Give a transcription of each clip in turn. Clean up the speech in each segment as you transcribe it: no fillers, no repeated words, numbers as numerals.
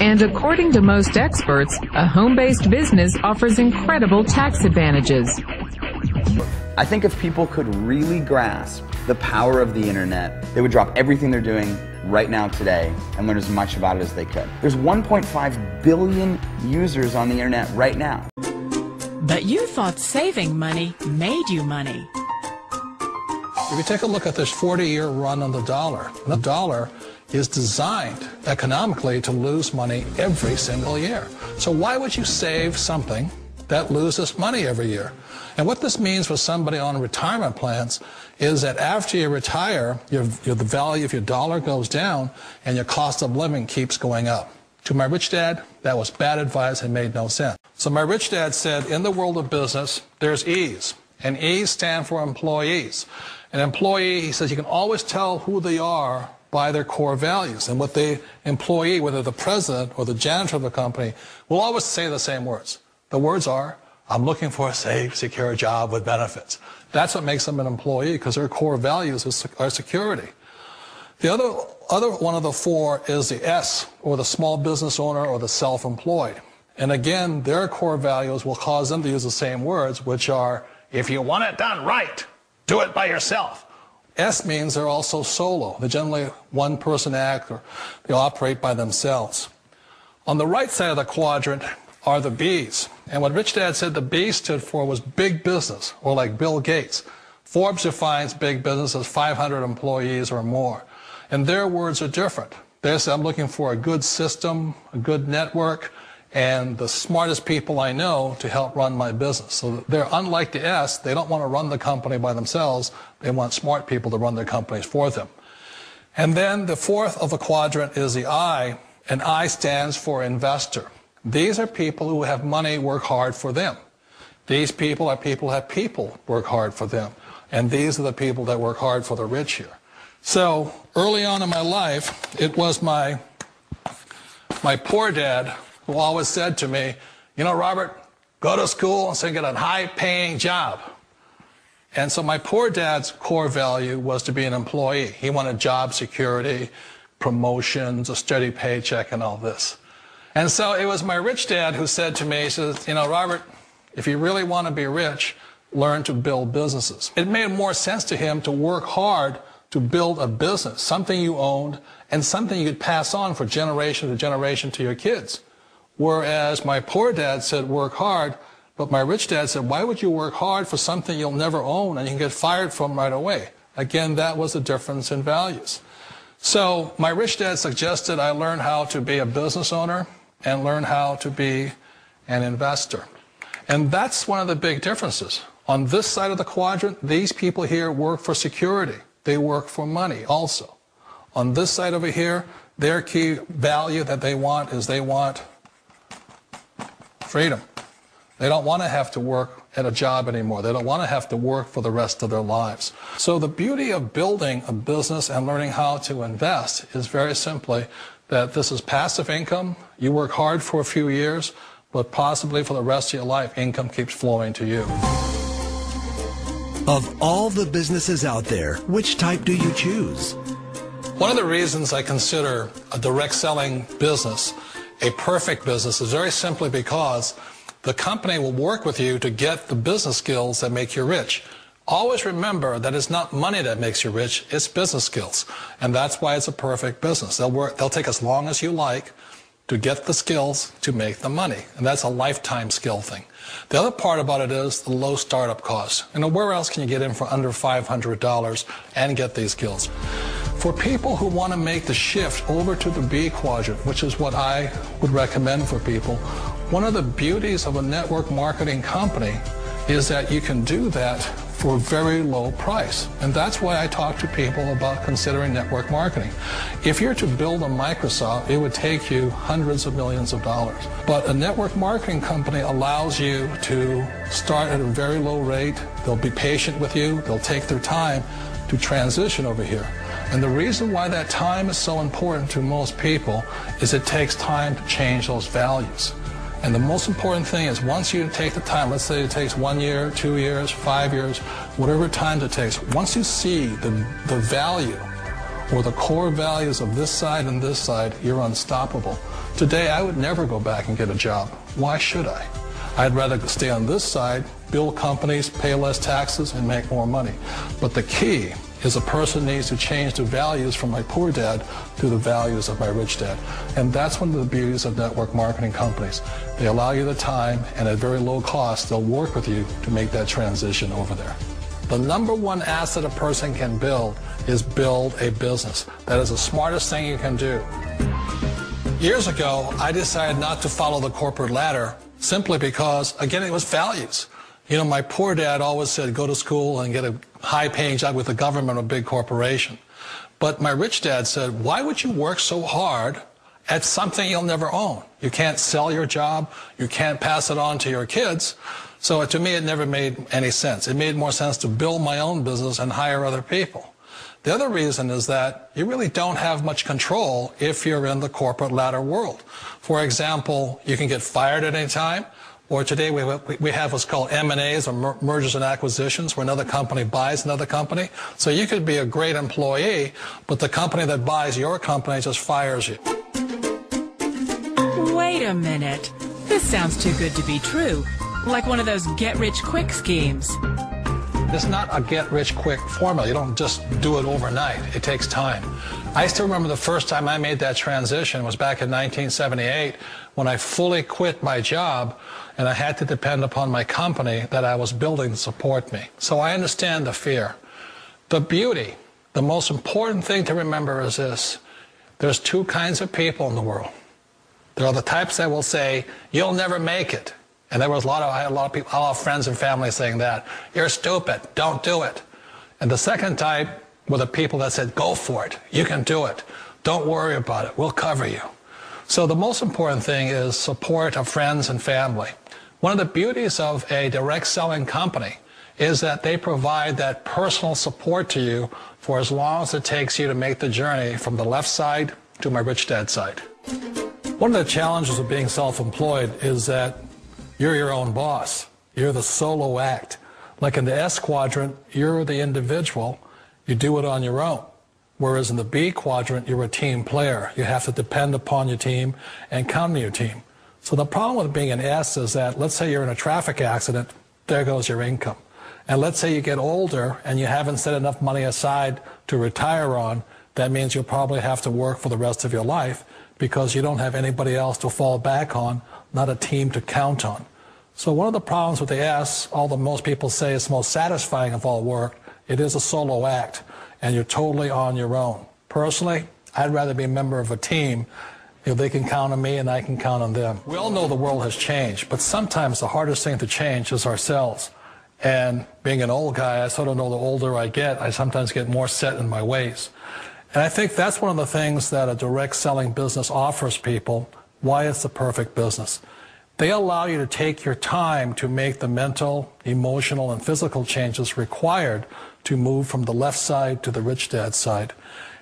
And according to most experts, a home-based business offers incredible tax advantages. I think if people could really grasp the power of the internet, they would drop everything they're doing right now today and learn as much about it as they could. There's 1.5 billion users on the internet right now. But you thought saving money made you money. If you take a look at this 40-year run on the dollar is designed economically to lose money every single year. So why would you save something that loses money every year? And what this means for somebody on retirement plans is that after you retire, the value of your dollar goes down and your cost of living keeps going up. To my rich dad, that was bad advice and made no sense. So my rich dad said, in the world of business, there's E's, and E's stand for employees. An employee, he says, you can always tell who they are by their core values. And what the employee, whether the president or the janitor of the company, will always say the same words. The words are, I'm looking for a safe, secure job with benefits. That's what makes them an employee, because their core values are security. The other one of the four is the S, or the small business owner or the self-employed. And again, their core values will cause them to use the same words, which are, if you want it done right, do it by yourself. S means they're also solo. They're generally one-person act, or they operate by themselves. On the right side of the quadrant are the B's. And what Rich Dad said the B stood for was big business, or like Bill Gates. Forbes defines big business as 500 employees or more. And their words are different. They say, I'm looking for a good system, a good network, and the smartest people I know to help run my business. So they're unlike the S. They don't want to run the company by themselves. They want smart people to run their companies for them. And then the fourth of the quadrant is the I, and I stands for investor. These are people who have money work hard for them. These people are people who have people work hard for them. And these are the people that work hard for the rich here. So early on in my life, it was my poor dad who always said to me, you know, Robert, go to school and so get a high-paying job. And so my poor dad's core value was to be an employee. He wanted job security, promotions, a steady paycheck, and all this. And so it was my rich dad who said to me, he says, you know, Robert, if you really want to be rich, learn to build businesses. It made more sense to him to work hard to build a business, something you owned and something you could pass on for generation to generation to your kids. Whereas my poor dad said work hard, but my rich dad said, why would you work hard for something you'll never own and you can get fired from right away? Again, that was the difference in values. So my rich dad suggested I learn how to be a business owner and learn how to be an investor. And that's one of the big differences. On this side of the quadrant, these people here work for security. They work for money also. On this side over here, their key value that they want is they want freedom. They don't want to have to work at a job anymore. They don't want to have to work for the rest of their lives. So the beauty of building a business and learning how to invest is very simply that this is passive income. You work hard for a few years, but possibly for the rest of your life, income keeps flowing to you. Of all the businesses out there, which type do you choose? One of the reasons I consider a direct selling business a perfect business is very simply because the company will work with you to get the business skills that make you rich. Always remember that it's not money that makes you rich, it's business skills. And that's why it's a perfect business. They'll take as long as you like to get the skills to make the money. And that's a lifetime skill thing. The other part about it is the low startup cost. You know, where else can you get in for under $500 and get these skills? For people who want to make the shift over to the B quadrant, which is what I would recommend for people, one of the beauties of a network marketing company is that you can do that for a very low price. And that's why I talk to people about considering network marketing. If you're to build a Microsoft, it would take you hundreds of millions of dollars. But a network marketing company allows you to start at a very low rate. They'll be patient with you. They'll take their time to transition over here. And the reason why that time is so important to most people is it takes time to change those values. And the most important thing is once you take the time, let's say it takes 1 year, 2 years, 5 years, whatever time it takes, once you see the value or the core values of this side and this side, you're unstoppable. Today, I would never go back and get a job. Why should I? I'd rather stay on this side, build companies, pay less taxes, and make more money. But the key is a person needs to change the values from my poor dad to the values of my rich dad. And that's one of the beauties of network marketing companies. They allow you the time, and at very low cost, they'll work with you to make that transition over there. The number one asset a person can build is build a business. That is the smartest thing you can do. Years ago, I decided not to follow the corporate ladder simply because, again, it was values. You know, my poor dad always said, go to school and get a high-paying job with the government or a big corporation. But my rich dad said, why would you work so hard at something you'll never own? You can't sell your job. You can't pass it on to your kids. So to me, it never made any sense. It made more sense to build my own business and hire other people. The other reason is that you really don't have much control if you're in the corporate ladder world. For example, you can get fired at any time, or today we have what's called M&As, or mergers and acquisitions, where another company buys another company. So you could be a great employee, but the company that buys your company just fires you. Wait a minute. This sounds too good to be true. Like one of those get-rich-quick schemes. It's not a get-rich-quick formula. You don't just do it overnight. It takes time. I still remember the first time I made that transition was back in 1978 when I fully quit my job and I had to depend upon my company that I was building to support me. So I understand the fear. The beauty, the most important thing to remember is this. There's two kinds of people in the world. There are the types that will say, you'll never make it. And there was I had a lot of people, a lot of friends and family saying that. You're stupid. Don't do it. And the second type were the people that said, go for it. You can do it. Don't worry about it. We'll cover you. So the most important thing is support of friends and family. One of the beauties of a direct selling company is that they provide that personal support to you for as long as it takes you to make the journey from the left side to my rich dad side. One of the challenges of being self-employed is that you're your own boss. You're the solo act. Like in the S quadrant, you're the individual. You do it on your own. Whereas in the B quadrant, you're a team player. You have to depend upon your team and count on your team. So the problem with being an S is that, let's say you're in a traffic accident, there goes your income. And let's say you get older and you haven't set enough money aside to retire on, that means you'll probably have to work for the rest of your life because you don't have anybody else to fall back on, not a team to count on. So one of the problems with the S, although most people say it's most satisfying of all work, it is a solo act, and you're totally on your own. Personally, I'd rather be a member of a team if they can count on me and I can count on them. We all know the world has changed, but sometimes the hardest thing to change is ourselves. And being an old guy, I sort of know the older I get, I sometimes get more set in my ways. And I think that's one of the things that a direct selling business offers people, why it's the perfect business. They allow you to take your time to make the mental, emotional, and physical changes required to move from the left side to the rich dad side.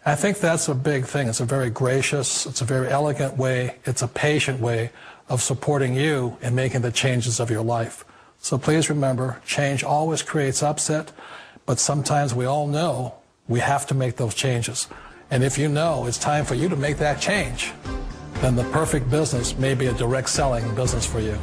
I think that's a big thing. It's a very gracious, it's a very elegant way, it's a patient way of supporting you in making the changes of your life. So please remember, change always creates upset, but sometimes we all know we have to make those changes. And if you know it's time for you to make that change, then the perfect business may be a direct selling business for you.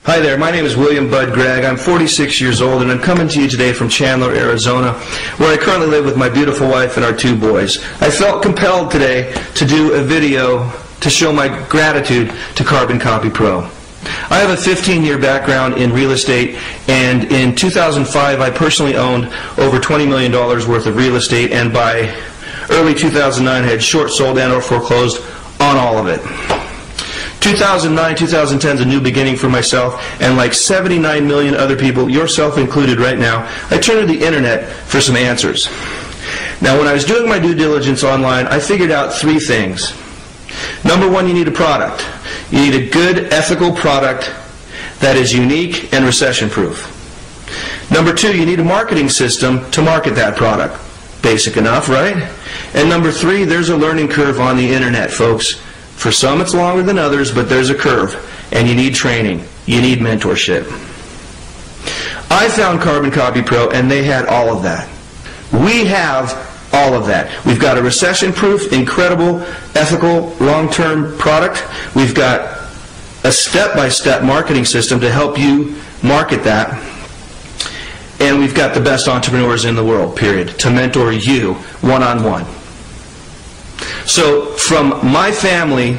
Hi there, my name is William Bud Gregg. I'm 46 years old and I'm coming to you today from Chandler, Arizona, where I currently live with my beautiful wife and our 2 boys. I felt compelled today to do a video to show my gratitude to Carbon Copy Pro. I have a 15-year background in real estate, and in 2005 I personally owned over $20 million worth of real estate, and by early 2009 I had short sold and or foreclosed on all of it. 2009, 2010 is a new beginning for myself, and like 79 million other people, yourself included right now, I turned to the internet for some answers. Now when I was doing my due diligence online, I figured out 3 things. Number 1, you need a product. You need a good, ethical product that is unique and recession-proof. Number 2, you need a marketing system to market that product. Basic enough, right? And number 3, there's a learning curve on the internet, folks. For some it's longer than others, but there's a curve, and you need training. You need mentorship. I found Carbon Copy Pro, and they had all of that. We have all of that. We've got a recession-proof, incredible, ethical, long-term product. We've got a step-by-step marketing system to help you market that. And we've got the best entrepreneurs in the world, period, to mentor you one-on-one. So from my family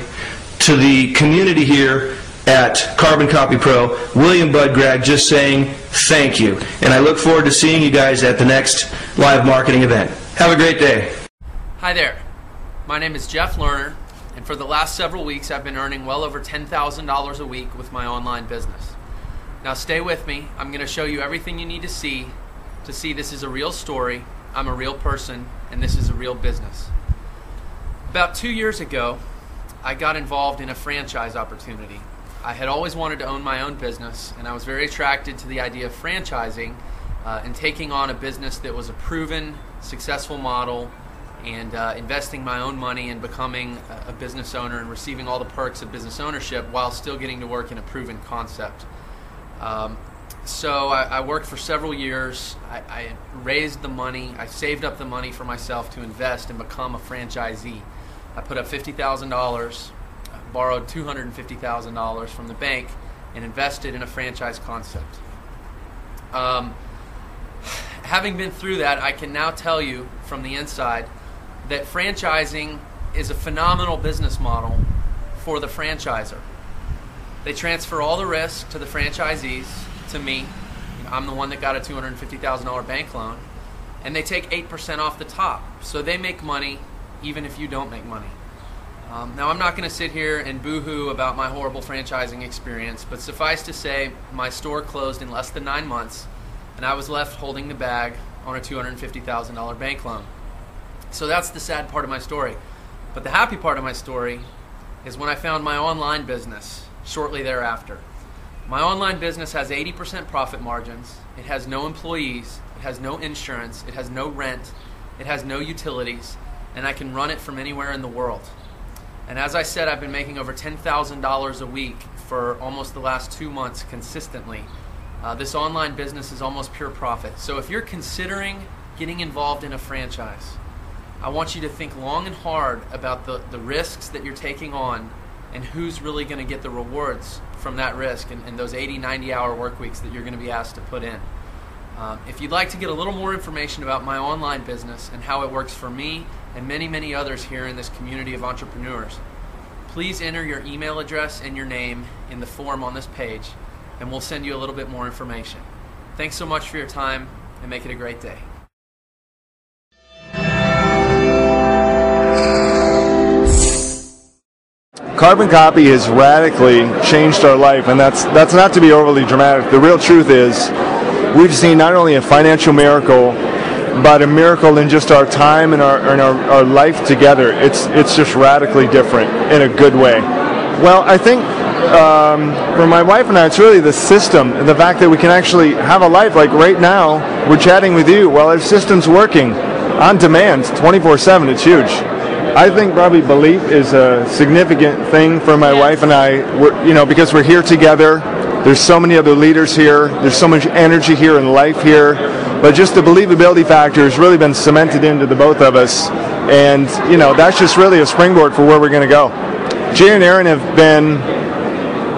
to the community here at Carbon Copy Pro, William Bud Gregg just saying thank you. And I look forward to seeing you guys at the next live marketing event. Have a great day. Hi there. My name is Jeff Lerner, and for the last several weeks I've been earning well over $10,000 a week with my online business. Now stay with me. I'm going to show you everything you need to see this is a real story, I'm a real person, and this is a real business. About 2 years ago, I got involved in a franchise opportunity. I had always wanted to own my own business, and I was very attracted to the idea of franchising and taking on a business that was a proven, successful model, and investing my own money and becoming a business owner and receiving all the perks of business ownership while still getting to work in a proven concept. So I worked for several years. I raised the money. I saved up the money for myself to invest and become a franchisee. I put up $50,000, borrowed $250,000 from the bank, and invested in a franchise concept. Having been through that, I can now tell you from the inside that franchising is a phenomenal business model for the franchisor. They transfer all the risk to the franchisees, to me. I'm the one that got a $250,000 bank loan, and they take 8% off the top. So they make money even if you don't make money. Now I'm not going to sit here and boo-hoo about my horrible franchising experience, but suffice to say my store closed in less than 9 months, and I was left holding the bag on a $250,000 bank loan. So that's the sad part of my story. But the happy part of my story is when I found my online business shortly thereafter. My online business has 80% profit margins. It has no employees. It has no insurance. It has no rent. It has no utilities. And I can run it from anywhere in the world. And as I said, I've been making over $10,000 a week for almost the last 2 months consistently. This online business is almost pure profit. So if you're considering getting involved in a franchise, I want you to think long and hard about the risks that you're taking on and who's really going to get the rewards from that risk and those 80, 90-hour work weeks that you're going to be asked to put in. If you'd like to get a little more information about my online business and how it works for me and many, many others here in this community of entrepreneurs, please enter your email address and your name in the form on this page, and we'll send you a little bit more information. Thanks so much for your time, and make it a great day. Carbon Copy has radically changed our life, and that's not to be overly dramatic. The real truth is we've seen not only a financial miracle, but a miracle in just our time and our life together. It's just radically different in a good way. Well, I think for my wife and I, it's really the system, the fact that we can actually have a life. Like right now, we're chatting with you. Well, our system's working on demand 24/7. It's huge. I think probably belief is a significant thing for my wife and I, because we're here together. There's so many other leaders here. There's so much energy here and life here. But just the believability factor has really been cemented into the both of us. And, that's just really a springboard for where we're going to go. Jay and Aaron have been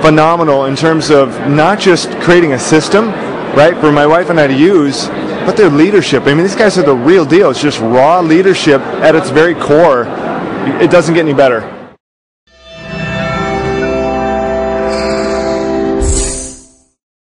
phenomenal in terms of not just creating a system, right, for my wife and I to use, but their leadership. I mean, these guys are the real deal. It's just raw leadership at its very core. It doesn't get any better.